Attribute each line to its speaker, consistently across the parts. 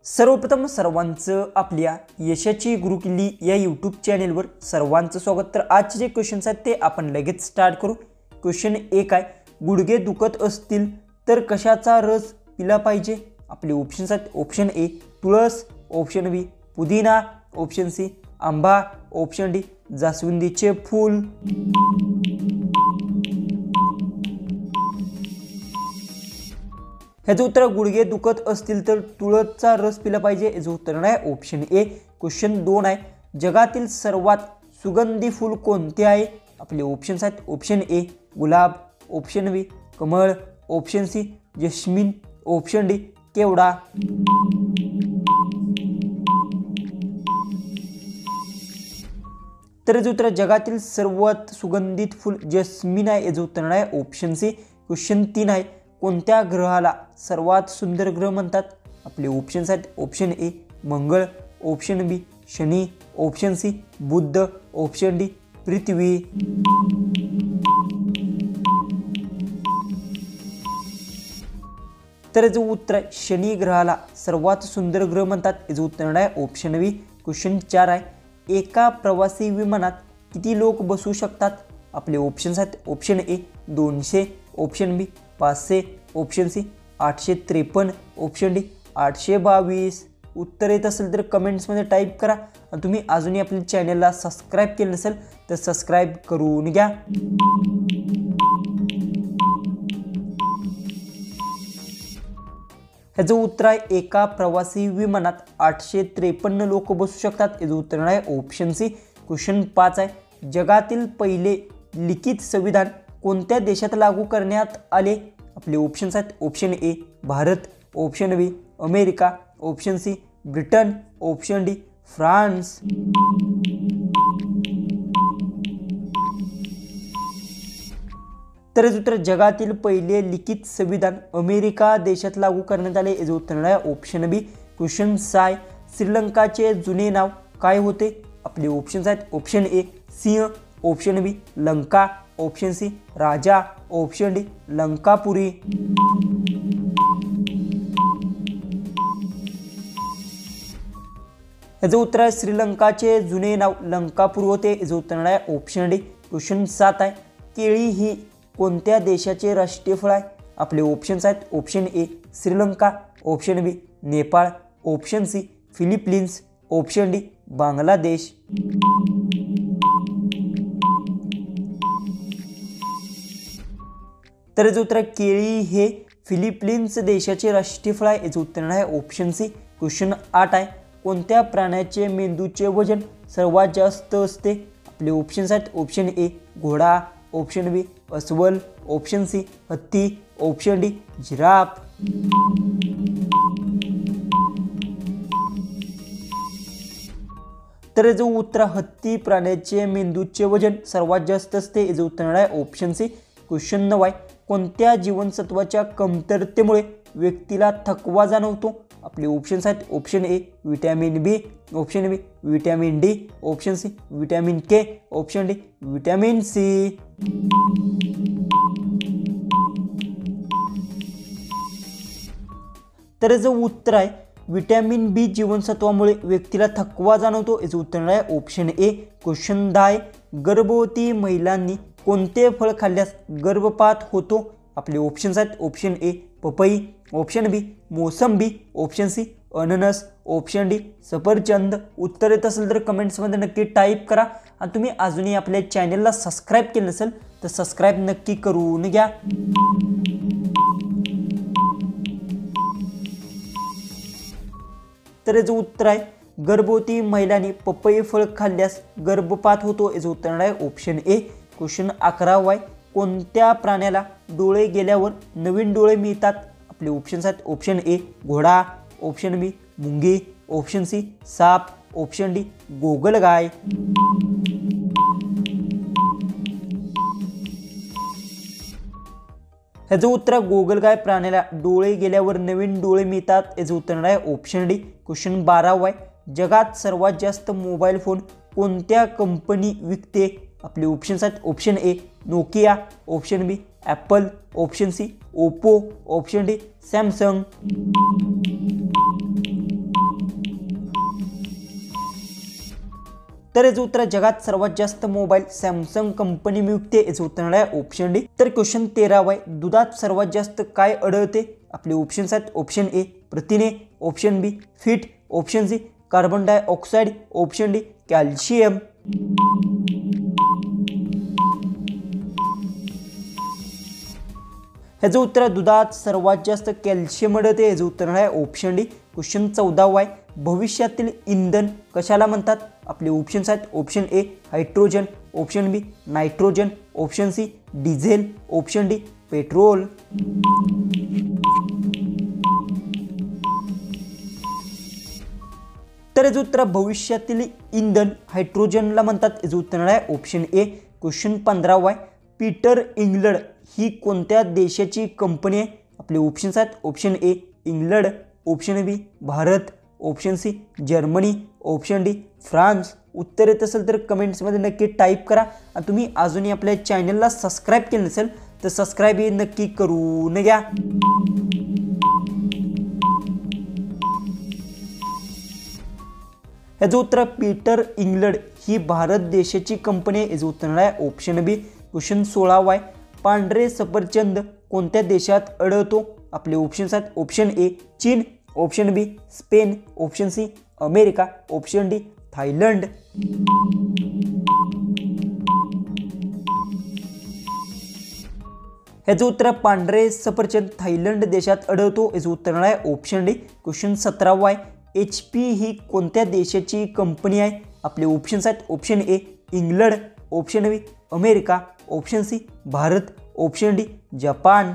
Speaker 1: सर्वप्रथम सर्वांचं आपल्या यशाची गुरुकिल्ली या यूट्यूब चॅनेलवर सर्वांचं स्वागत। तर आजचे जे क्वेश्चन्स आहेत ते आपण लगेच स्टार्ट करू। क्वेश्चन 1 आहे, गुडघे दुखत असतील तर कशाचा रस पिला पाहिजे? आपले ऑप्शन्स आहेत, ऑप्शन ए तुळस, ऑप्शन बी पुदिना, ऑप्शन सी आंबा, ऑप्शन डी जास्वंदीचे फूल। ह्याचं उत्तर गुडघे दुखत असतील तर तुळसचा रस पिला पाहिजे। याचं उत्तर आहे ऑप्शन ए। क्वेश्चन 2 आहे, जगातील सर्वात सुगंधी फूल कोणते आहे? आपले ऑप्शन्स आहेत, ऑप्शन ए गुलाब, ऑप्शन बी कमळ, ऑप्शन सी जस्मिन, ऑप्शन डी केवडा। तर याचं उत्तर जगातील सर्वात सुगंधित फूल जस्मिन आहे। याचं उत्तर आहे ऑप्शन सी। क्वेश्चन 3 आहे, कोणत्या ग्रहाला सर्वात सुंदर ग्रह म्हणतात? आपले ऑप्शन्स आहेत, ऑप्शन ए मंगळ, ऑप्शन बी शनी, ऑप्शन सी बुध, ऑप्शन डी पृथ्वी। तर याचं उत्तर आहे शनी ग्रहाला सर्वात सुंदर ग्रह म्हणतात। याचं उत्तर आहे ऑप्शन बी। क्वेश्चन 4 आहे, एका प्रवासी विमानात किती लोक बसू शकतात? आपले ऑप्शन्स आहेत, option A 200, option B 500, option C 853, option D 822। उत्तर येत असेल तर कमेंट्समध्ये टाईप करा आणि तुम्ही अजूनही आपल्या चॅनलला सबस्क्राईब केलं नसेल तर सबस्क्राईब करून घ्या। ह्याचं उत्तर आहे एका प्रवासी विमानात 853 लोक बसू शकतात। याचं उत्तर आहे ऑप्शन सी। क्वेश्चन 5 आहे, जगातील पहिले लिखित संविधान कोणत्या देशात लागू करण्यात आले? आपले ऑप्शन्स आहेत, option A Bharat, option B America, option C Britain, option D France. तर याचं उत्तर जगातील पहिले लिखित संविधान अमेरिका देशात लागू करण्यात आले। याचं उत्तर आहे ऑप्शन बी। क्वेश्चन 6, श्रीलंकाचे जुने नाव काय होते? आपले ऑप्शन्स आहेत, ऑप्शन ए सिंह, option B Lanka, option C राजा, ऑप्शन डी लंकापुरी। याचं उत्तर आहे श्रीलंकाचे जुने नाव लंकापूर होते। याचं उत्तर आहे ऑप्शन डी। क्वेश्चन 7 आहे, केळी ही कोणत्या देशाचे राष्ट्रीय फळ आहे? आपले ऑप्शन्स आहेत, option A Sri Lanka, option B Nepal, option C Philippines, option D Bangladesh. तर याचं उत्तर केळी हे फिलिपिन्स देशाचे राष्ट्रीय फळ आहे। याचं उत्तर आहे ऑप्शन सी। क्वेश्चन 8 आहे, कोणत्या प्राण्याचे मेंदूचे वजन सर्वात जास्त असते? आपले ऑप्शन्स आहेत, ऑप्शन ए घोडा, ऑप्शन बी अस्वल, ऑप्शन सी हत्ती, ऑप्शन डी जिराफ। तर याचं उत्तर हत्ती प्राण्याचे मेंदूचे वजन सर्वात जास्त असते। याचं उत्तर आहे ऑप्शन सी। क्वेश्चन 9 आहे, कोणत्या जीवनसत्वाच्या कमतरतेमुळे व्यक्तीला थकवा जाणवतो? आपले ऑप्शन्स आहेत, option A vitamin B, option B vitamin D, option C vitamin K, option D vitamin C. तर याचं उत्तर आहे विटॅमिन बी जीवनसत्वामुळे व्यक्तीला थकवा जाणवतो। याचं उत्तर आहे ऑप्शन ए। क्वेश्चन 10 आहे, गर्भवती महिलांनी कोणते फळ खाल्ल्यास गर्भपात होतो? आपले ऑप्शन्स आहेत, ऑप्शन ए पपई, ऑप्शन बी मोसंबी, ऑप्शन सी अननस, ऑप्शन डी सफरचंद। उत्तर येत असेल तर कमेंट्समध्ये नक्की टाईप करा आणि तुम्ही अजूनही आपल्या चॅनलला सबस्क्राईब केलं नसेल तर सबस्क्राईब नक्की करून घ्या। तर याचं उत्तर आहे गर्भवती महिलांनी पपई फळ खाल्ल्यास गर्भपात होतो। याचं उत्तर आहे ऑप्शन ए। क्वेश्चन 11 आहे, कोणत्या प्राण्याला डोळे गेल्यावर नवीन डोळे मिळतात? आपले ऑप्शन्स आहेत, ऑप्शन ए घोडा, ऑप्शन बी मुंगी, ऑप्शन सी साप, ऑप्शन डी गोगलगाय। ह्याचं उत्तर गोगलगाय प्राण्याला डोळे गेल्यावर नवीन डोळे मिळतात। याचं उत्तर आहे ऑप्शन डी। क्वेश्चन 12 आहे, जगात सर्वात जास्त मोबाईल फोन कोणत्या कंपनी विकते? आपले ऑप्शन्स आहेत, option A Nokia, option B Apple, option C Oppo, option D Samsung. तर याचं उत्तर जगात सर्वात जास्त मोबाईल सॅमसंग कंपनी विकते, याचं उत्तर आहे ऑप्शन डी. तर क्वेश्चन 13 आहे, दुधात सर्वात जास्त काय आढळते? आपले ऑप्शन्स आहेत ऑप्शन ए प्रथिने, ऑप्शन बी फीट, option C carbon dioxide, option D calcium. ह्याचं उत्तर दुधात सर्वात जास्त कॅल्शियम आढळते, याचं उत्तर आहे ऑप्शन डी. क्वेश्चन 14 आहे, भविष्यातील इंधन कशाला म्हणतात? आपले ऑप्शन्स आहेत option A hydrogen, option B nitrogen, option C diesel, option D petrol. तर याचं उत्तर भविष्यातील इंधन हायड्रोजनला म्हणतात, याचं उत्तर आहे ऑप्शन ए. क्वेश्चन 15 आहे, पीटर इंग्लंड ही कोणत्या देशाची कंपनी आहे? आपले ऑप्शन्स आहेत option A England, option B Bharat, option C Germany, option D France. उत्तर येत असेल तर कमेंट्समध्ये नक्की टाईप करा. आणि तुम्ही अजूनही आपल्या चॅनलला सबस्क्राईब केलं नसेल तर सबस्क्राईब हे नक्की करून घ्या. याचं उत्तर पीटर इंग्लंड ही भारत देशाची कंपनी आहे, याचं उत्तर आहे ऑप्शन बी. क्वेश्चन 16 आहे, पांढरे सफरचंद कोणत्या देशात आढळतो? आपले ऑप्शन्स आहेत ऑप्शन ए चीन, option B Spain, option C America, option D Thailand. याचं उत्तर पांढरे सफरचंद थायलंड देशात आढळतो, याचं उत्तर आहे ऑप्शन डी. क्वेश्चन 17 आहे, HP ही कोणत्या देशाची कंपनी आहे? आपले ऑप्शन्स आहेत option A England, option B America, option C Bharat, option D Japan.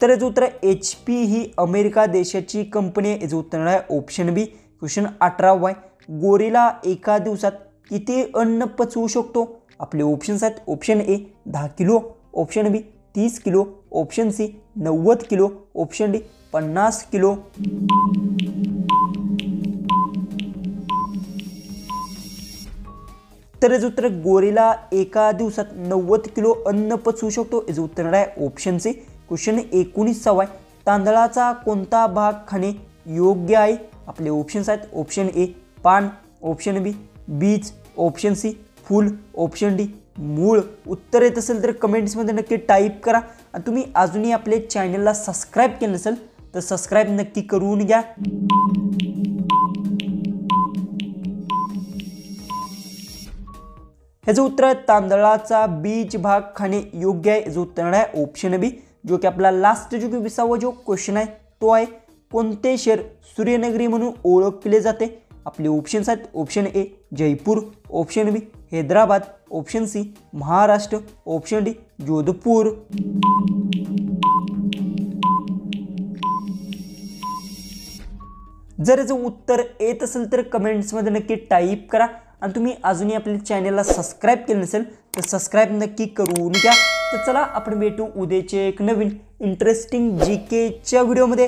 Speaker 1: तर याचं उत्तर HP ही अमेरिका देशाची कंपनी आहे, याचं उत्तर आहे ऑप्शन बी. क्वेश्चन 18 आहे, गोरिला एका दिवसात किती अन्न पचवू शकतो? आपले ऑप्शन्स आहेत option A 10 kilo, option B 30 kilo, option C 90 kilo, option D 50 kilo. तर याचं उत्तर गोरिला एका दिवसात 90 किलो अन्न पचवू शकतो, याचं उत्तर आहे ऑप्शन सी. क्वेश्चन 19 आहे, तांदळाचा कोणता भाग खाणे योग्य आहे? आपले ऑप्शन्स आहेत ऑप्शन ए पान, ऑप्शन बी बीज, ऑप्शन सी फूल, ऑप्शन डी मूळ. उत्तर येत असेल तर कमेंट्समध्ये नक्की टाईप करा. आणि तुम्ही अजूनही आपल्या चॅनलला सबस्क्राईब केलं नसेल तर सबस्क्राईब नक्की करून घ्या. ह्याचं उत्तर तांदळाचा बीज भाग खाणे योग्य आहे, याचं उत्तर आहे ऑप्शन बी. जो की आपला लास्ट जो की 20वा जो क्वेश्चन आहे तो आहे, कोणते शहर सूर्यनगरी म्हणून ओळखले जाते? आपले ऑप्शन्स आहेत option A Jaipur, option B Hyderabad, option C Maharashtra, option D Jodhpur. जर याचं उत्तर येत असेल तर कमेंट्समध्ये नक्की टाईप करा. आणि तुम्ही अजूनही आपल्या चॅनलला सबस्क्राईब केलं नसेल तर सबस्क्राईब नक्की करून घ्या. तर चला आपण भेटू उद्याचे एक नवीन इंटरेस्टिंग GKच्या व्हिडिओमध्ये.